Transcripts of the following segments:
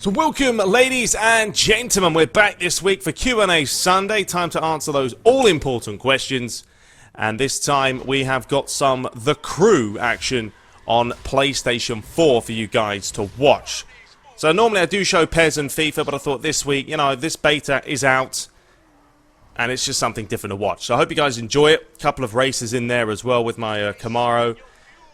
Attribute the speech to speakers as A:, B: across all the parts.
A: So welcome, ladies and gentlemen. We're back this week for Q&A Sunday. Time to answer those all-important questions. And this time we have got some The Crew action on PlayStation 4 for you guys to watch. So normally I do show PES and FIFA, but I thought this week, you know, this beta is out. And it's just something different to watch. So I hope you guys enjoy it. A couple of races in there as well with my Camaro.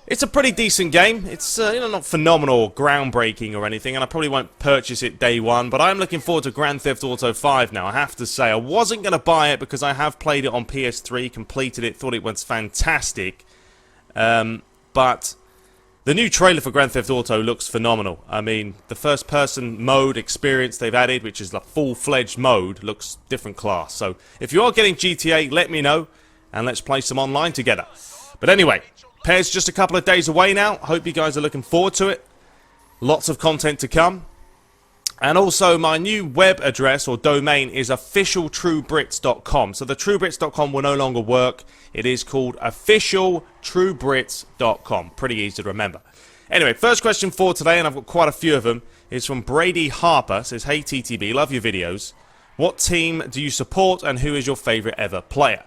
A: It's a pretty decent game. It's not phenomenal or groundbreaking or anything, and I probably won't purchase it day one, but I'm looking forward to Grand Theft Auto 5 now. I have to say, I wasn't going to buy it because I have played it on PS3, completed it, thought it was fantastic, but the new trailer for Grand Theft Auto looks phenomenal. I mean, the first-person mode experience they've added, which is the full-fledged mode, looks different class. So if you are getting GTA, let me know, and let's play some online together. But anyway, PES just a couple of days away now. Hope you guys are looking forward to it. Lots of content to come. And also my new web address or domain is officialtruebrits.com. So the TrueBrits.com will no longer work. It is called officialtruebrits.com. Pretty easy to remember. Anyway, first question for today, and I've got quite a few of them, is from Brady Harper. It says, hey TTB, love your videos. What team do you support and who is your favourite ever player?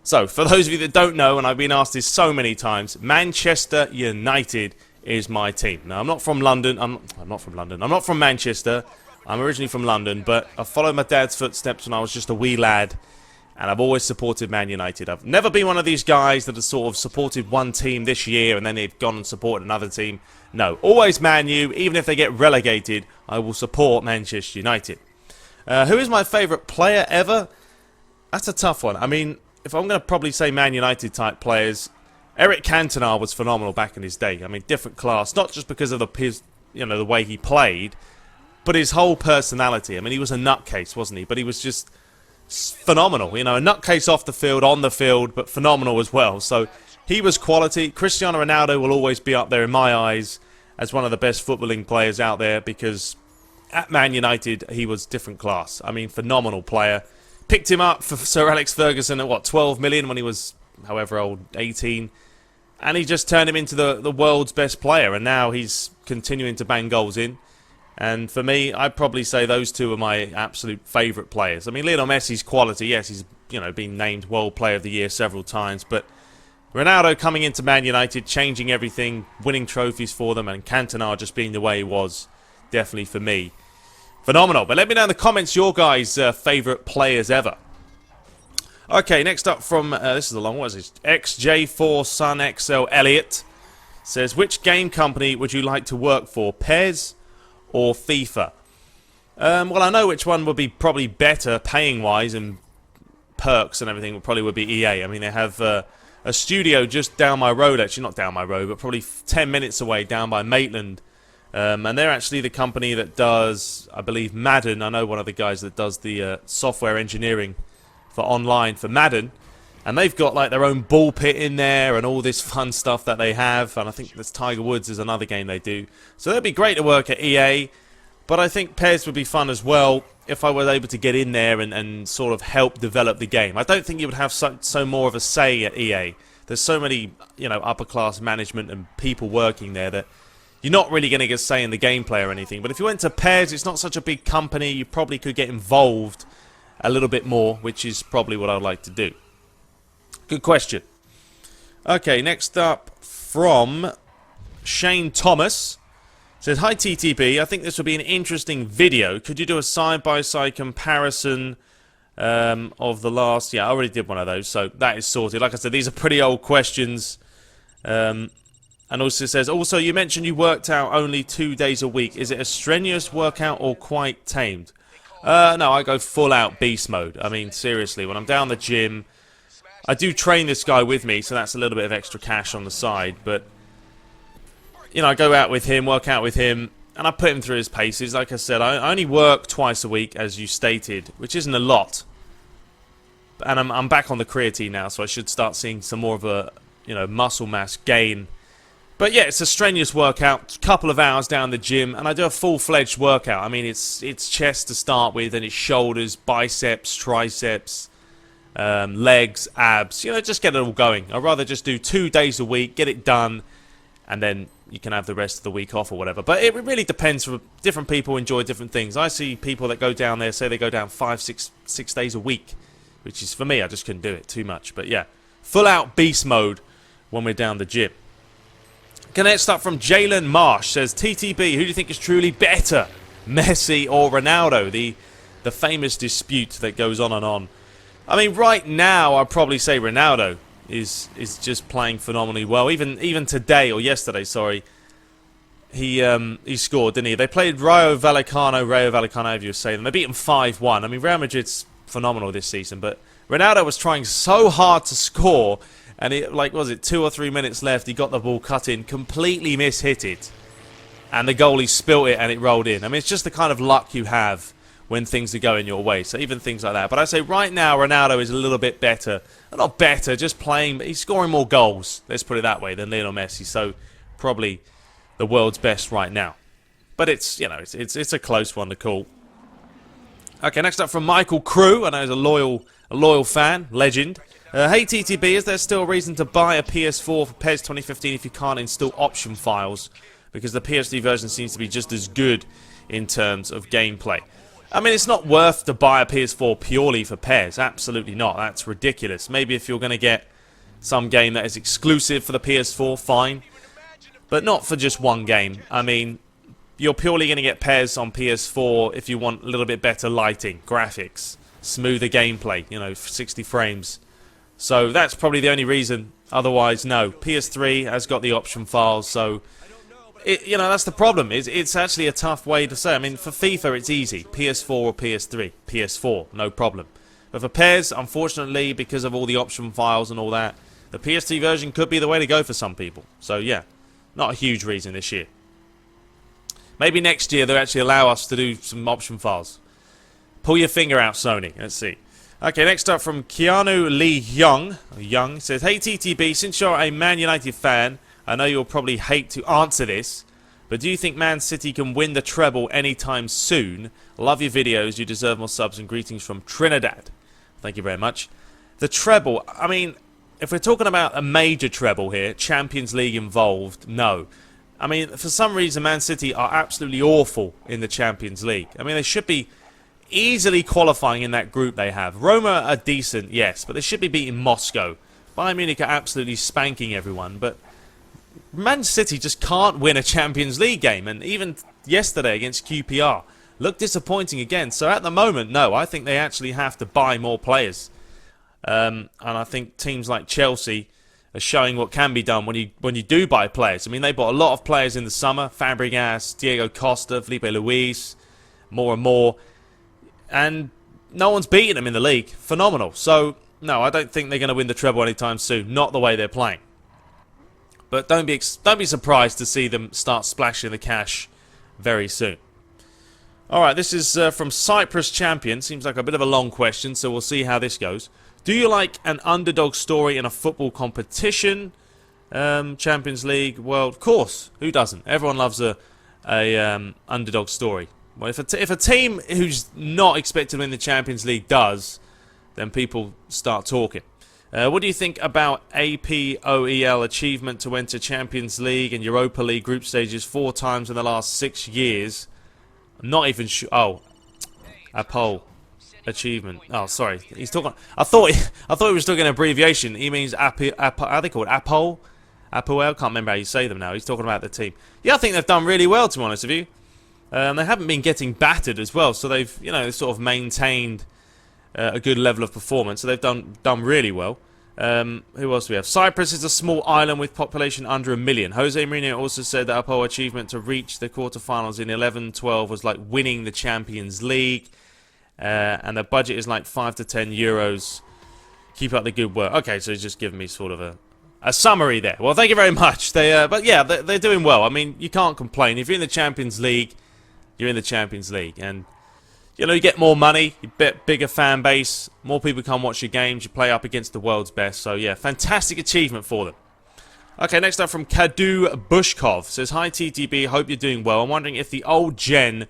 A: So, for those of you that don't know, and I've been asked this so many times, Manchester United is my team. Now, I'm not from London. I'm not from London. I'm not from Manchester. I'm originally from London, but I followed my dad's footsteps when I was just a wee lad, and I've always supported Man United. I've never been one of these guys that has sort of supported one team this year, and then they've gone and supported another team. No, always Man U. Even if they get relegated, I will support Manchester United. Who is my favourite player ever? That's a tough one. I mean, if I'm going to probably say Man United type players, Eric Cantona was phenomenal back in his day. I mean, different class, not just because of the way he played, but his whole personality. I mean, he was a nutcase, wasn't he? But he was just phenomenal. You know, a nutcase off the field, on the field, but phenomenal as well. So he was quality. Cristiano Ronaldo will always be up there in my eyes as one of the best footballing players out there because at Man United, he was different class. I mean, phenomenal player. Picked him up for Sir Alex Ferguson at, what, 12 million when he was, however old, 18. And he just turned him into the world's best player. And now he's continuing to bang goals in. And for me, I'd probably say those two are my absolute favourite players. I mean, Lionel Messi's quality, yes, he's been named World Player of the Year several times. But Ronaldo coming into Man United, changing everything, winning trophies for them, and Cantona just being the way he was, definitely for me. Phenomenal. But let me know in the comments your guys' favourite players ever. Okay, next up from, this is a long one, what is this? XJ4 Sun XL Elliot says, which game company would you like to work for, PES or FIFA? Well, I know which one would be probably better paying-wise and perks and everything probably would be EA. I mean, they have a studio just down my road, actually not down my road, but probably 10 minutes away down by Maitland. And they're actually the company that does, I believe, Madden. I know one of the guys that does the software engineering for online for Madden. And they've got like their own ball pit in there and all this fun stuff that they have. And I think this Tiger Woods is another game they do. So that'd be great to work at EA. But I think PES would be fun as well if I was able to get in there and sort of help develop the game. I don't think you would have so more of a say at EA. There's so many, upper class management and people working there that you're not really going to get a say in the gameplay or anything. But if you went to PES, it's not such a big company. You probably could get involved a little bit more, which is probably what I'd like to do. Good question. Okay, next up from Shane Thomas. Says, hi TTB, I think this would be an interesting video. Could you do a side-by-side comparison of the last... Yeah, I already did one of those, so that is sorted. Like I said, these are pretty old questions. And also says, also, you mentioned you worked out only 2 days a week. Is it a strenuous workout or quite tamed? No, I go full-out beast mode. I mean, seriously, when I'm down the gym, I do train this guy with me, so that's a little bit of extra cash on the side. But, I go out with him, work out with him, and I put him through his paces. Like I said, I only work twice a week, as you stated, which isn't a lot. And I'm back on the creatine now, so I should start seeing some more of a, muscle mass gain. But yeah, it's a strenuous workout, couple of hours down the gym, and I do a full-fledged workout. I mean, it's chest to start with, and it's shoulders, biceps, triceps, legs, abs. Just get it all going. I'd rather just do 2 days a week, get it done, and then, you can have the rest of the week off or whatever. But it really depends. For different people enjoy different things. I see people that go down there, say they go down 5-6 days a week, which is, for me, I just couldn't do it too much. But yeah, full out beast mode when we're down the gym. Okay, next up from Jalen Marsh says, TTB, who do you think is truly better, Messi or Ronaldo? The famous dispute that goes on and on. I mean, right now, I'd probably say Ronaldo is just playing phenomenally well. Even today, or yesterday, sorry, he scored, didn't he? They played Rayo Vallecano, however you say them. They beat them 5-1. I mean, Real Madrid's phenomenal this season, but Ronaldo was trying so hard to score, and it, like, was it 2 or 3 minutes left, he got the ball cut in, completely mishit it, and the goalie spilt it and it rolled in. I mean, it's just the kind of luck you have when things are going your way. So even things like that. But I say right now, Ronaldo is a little bit better. Not better, just playing, but he's scoring more goals, let's put it that way, than Lionel Messi. So probably the world's best right now. But it's, you know, it's a close one to call. Okay, next up from Michael Crew. I know he's a loyal fan, legend. Hey TTB, is there still a reason to buy a PS4 for PES 2015 if you can't install option files? Because the PS3 version seems to be just as good in terms of gameplay. I mean, it's not worth to buy a PS4 purely for PES. Absolutely not. That's ridiculous. Maybe if you're going to get some game that is exclusive for the PS4, fine. But not for just one game. I mean, you're purely going to get PES on PS4 if you want a little bit better lighting, graphics, smoother gameplay, you know, 60 frames. So that's probably the only reason. Otherwise, no. PS3 has got the option files, so you know, that's the problem. It's actually a tough way to say. I mean, for FIFA, it's easy. PS4 or PS3. PS4, no problem. But for PES, unfortunately, because of all the option files and all that, the PS3 version could be the way to go for some people. So, yeah, not a huge reason this year. Maybe next year they'll actually allow us to do some option files. Pull your finger out, Sony. Let's see. Okay, next up from Keanu Lee Young says, hey, TTB, since you're a Man United fan, I know you'll probably hate to answer this, but do you think Man City can win the treble anytime soon? Love your videos. You deserve more subs, and greetings from Trinidad. Thank you very much. The treble, I mean, if we're talking about a major treble here, Champions League involved, no. I mean, for some reason, Man City are absolutely awful in the Champions League. I mean, they should be easily qualifying in that group they have. Roma are decent, yes, but they should be beating Moscow. Bayern Munich are absolutely spanking everyone, but Man City just can't win a Champions League game, and even yesterday against QPR looked disappointing again. So at the moment, no, I think they actually have to buy more players, and I think teams like Chelsea are showing what can be done when you do buy players. I mean, they bought a lot of players in the summer: Fabregas, Diego Costa, Felipe Luis, more and more, and no one's beaten them in the league. Phenomenal. So no, I don't think they're going to win the treble anytime soon. Not the way they're playing. But don't be surprised to see them start splashing the cash very soon. Alright, this is from Cyprus Champion. Seems like a bit of a long question, so we'll see how this goes. Do you like an underdog story in a football competition? Champions League? Well, of course. Who doesn't? Everyone loves a underdog story. Well, if a team who's not expected to win the Champions League does, then people start talking. What do you think about APOEL achievement to enter Champions League and Europa League group stages 4 times in the last 6 years? I'm not even sure. Oh, APOEL achievement. Oh, sorry. He's talking. I thought he was talking an abbreviation. He means how they call it? APOEL. APOEL. Can't remember how you say them now. He's talking about the team. Yeah, I think they've done really well, to be honest with you. They haven't been getting battered as well, so they've sort of maintained a good level of performance, so they've done really well. Who else do we have? Cyprus is a small island with population under 1 million. Jose Mourinho also said that Apollo achievement to reach the quarterfinals in 11-12 was like winning the Champions League, and the budget is like 5 to 10 euros. Keep up the good work. Okay, so he's just giving me sort of a summary there. Well, thank you very much. But yeah, they're doing well. I mean, you can't complain. If you're in the Champions League, you're in the Champions League, and you get more money, you bet bigger fan base, more people come watch your games, you play up against the world's best. So yeah, fantastic achievement for them. Okay, next up from Kadu Bushkov. Says, hi TTB, hope you're doing well. I'm wondering if the old gen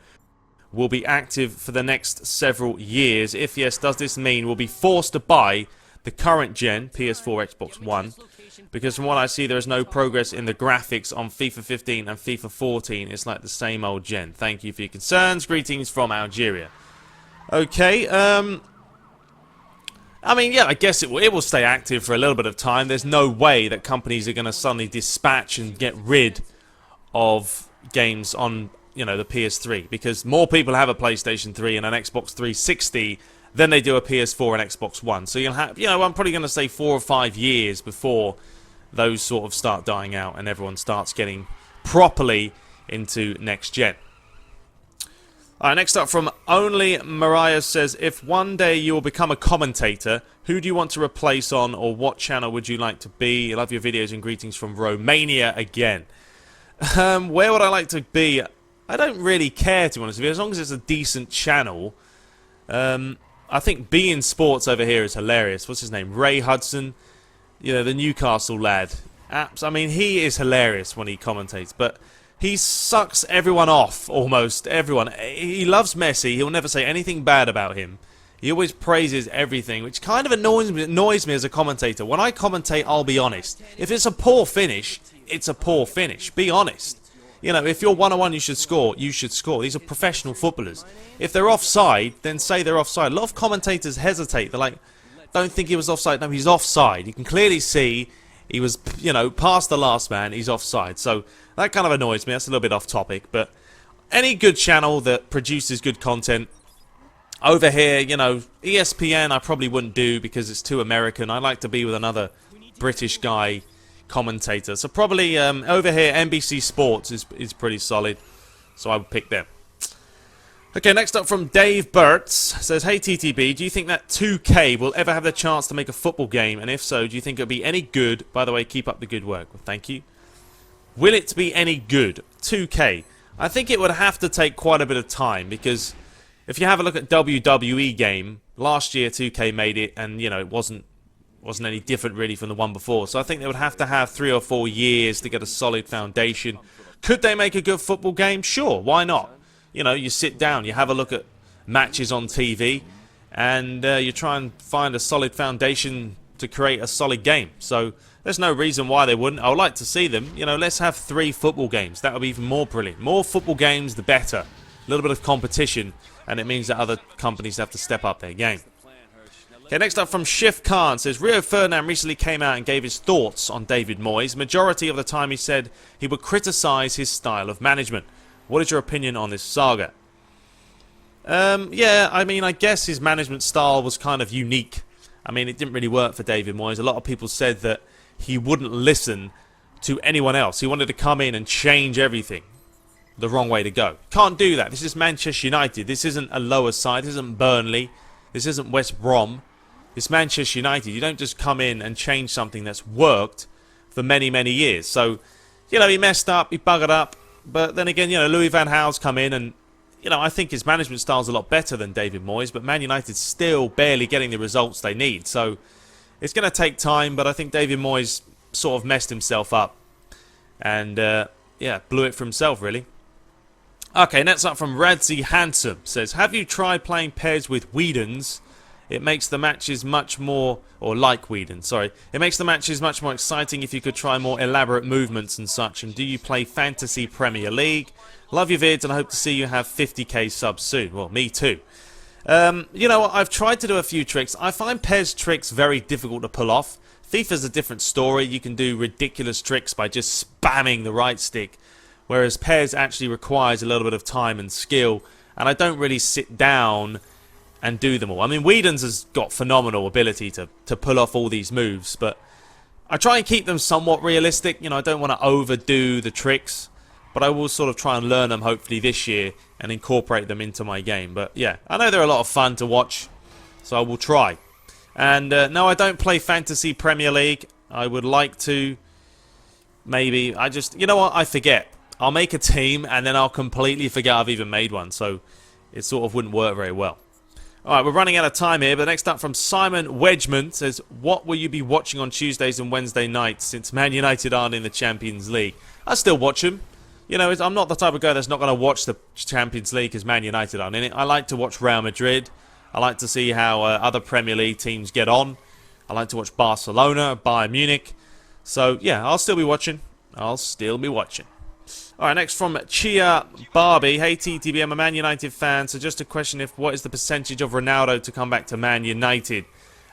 A: will be active for the next several years. If yes, does this mean we'll be forced to buy the current gen, PS4, Xbox One, because from what I see, there is no progress in the graphics on FIFA 15 and FIFA 14. It's like the same old gen. Thank you for your concerns. Greetings from Algeria. Okay, I mean, yeah, I guess it will stay active for a little bit of time. There's no way that companies are going to suddenly dispatch and get rid of games on, you know, the PS3, because more people have a PlayStation 3 and an Xbox 360 than they do a PS4 and Xbox One. So you'll have, you know, I'm probably going to say 4 or 5 years before those sort of start dying out and everyone starts getting properly into next gen. Alright, next up from Only Mariah says, if one day you will become a commentator, who do you want to replace on, or what channel would you like to be? I love your videos and greetings from Romania again. Where would I like to be? I don't really care, to be honest with you, as long as it's a decent channel. I think beIN Sports over here is hilarious. What's his name? Ray Hudson, you know, the Newcastle lad. I mean, he is hilarious when he commentates, but he sucks everyone off, almost everyone. He loves Messi. He'll never say anything bad about him. He always praises everything, which kind of annoys me as a commentator. When I commentate, I'll be honest. If it's a poor finish, it's a poor finish. Be honest. You know, if you're 1-on-1, you should score. You should score. These are professional footballers. If they're offside, then say they're offside. A lot of commentators hesitate. They're like, don't think he was offside. No, he's offside. You can clearly see he was, you know, past the last man. He's offside. So that kind of annoys me. That's a little bit off topic. But any good channel that produces good content, over here, you know, ESPN I probably wouldn't do because it's too American. I like to be with another British guy commentator. So probably over here, NBC Sports is pretty solid. So I would pick them. Okay, next up from Dave Burtz says, hey TTB, do you think that 2K will ever have the chance to make a football game? And if so, do you think it'll be any good? By the way, keep up the good work. Well, thank you. Will it be any good? 2K. I think it would have to take quite a bit of time, because if you have a look at WWE game, last year 2K made it, and you know it wasn't any different really from the one before. So I think they would have to have 3 or 4 years to get a solid foundation. Could they make a good football game? Sure, why not? You know, you sit down, you have a look at matches on TV, and you try and find a solid foundation to create a solid game. So there's no reason why they wouldn't. I would like to see them. You know, let's have 3 football games. That would be even more brilliant. More football games, the better. A little bit of competition, and it means that other companies have to step up their game. Okay, next up from Shif Khan says, Rio Ferdinand recently came out and gave his thoughts on David Moyes. Majority of the time he said he would criticise his style of management. What is your opinion on this saga? Yeah, I mean, I guess his management style was kind of unique. I mean, it didn't really work for David Moyes. A lot of people said that he wouldn't listen to anyone else. He wanted to come in and change everything. The wrong way to go. Can't do that. This is Manchester United. This isn't a lower side. This isn't Burnley. This isn't West Brom. It's Manchester United. You don't just come in and change something that's worked for many, many years. So, you know, he messed up. He buggered up. But then again, you know, Louis van Gaal's come in and, you know, I think his management style's a lot better than David Moyes. But Man United's still barely getting the results they need. So, it's going to take time. But I think David Moyes sort of messed himself up. And, yeah, blew it for himself, really. Okay, next up from Radzi Handsome says, have you tried playing pairs with Whedons? It makes the matches much more, or like Whedon, sorry. It makes the matches much more exciting if you could try more elaborate movements and such. And do you play Fantasy Premier League? Love your vids and I hope to see you have 50k subs soon. Well, me too. You know what, I've tried to do a few tricks. I find PES tricks very difficult to pull off. FIFA's a different story. You can do ridiculous tricks by just spamming the right stick. Whereas PES actually requires a little bit of time and skill, and I don't really sit down and do them all. I mean, Whedon's has got phenomenal ability to pull off all these moves, but I try and keep them somewhat realistic. You know, I don't want to overdo the tricks, but I will sort of try and learn them hopefully this year and incorporate them into my game. But yeah, I know they're a lot of fun to watch, so I will try. And no, I don't play Fantasy Premier League. I would like to. Maybe. You know what? I forget. I'll make a team and then I'll completely forget I've even made one. So it sort of wouldn't work very well. Alright, we're running out of time here. But next up from Simon Wedgman says, what will you be watching on Tuesdays and Wednesday nights since Man United aren't in the Champions League? I still watch them. You know, I'm not the type of guy that's not going to watch the Champions League because Man United aren't in it. I like to watch Real Madrid. I like to see how other Premier League teams get on. I like to watch Barcelona, Bayern Munich. So, yeah, I'll still be watching. Alright, next from Chia Barbie. Hey TTB, I'm a Man United fan, so just a question what is the percentage of Ronaldo to come back to Man United?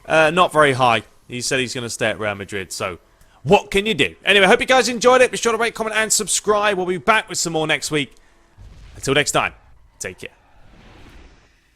A: Not very high. He said he's going to stay at Real Madrid, so what can you do? Anyway, hope you guys enjoyed it. Be sure to rate, comment, and subscribe. We'll be back with some more next week. Until next time, take care.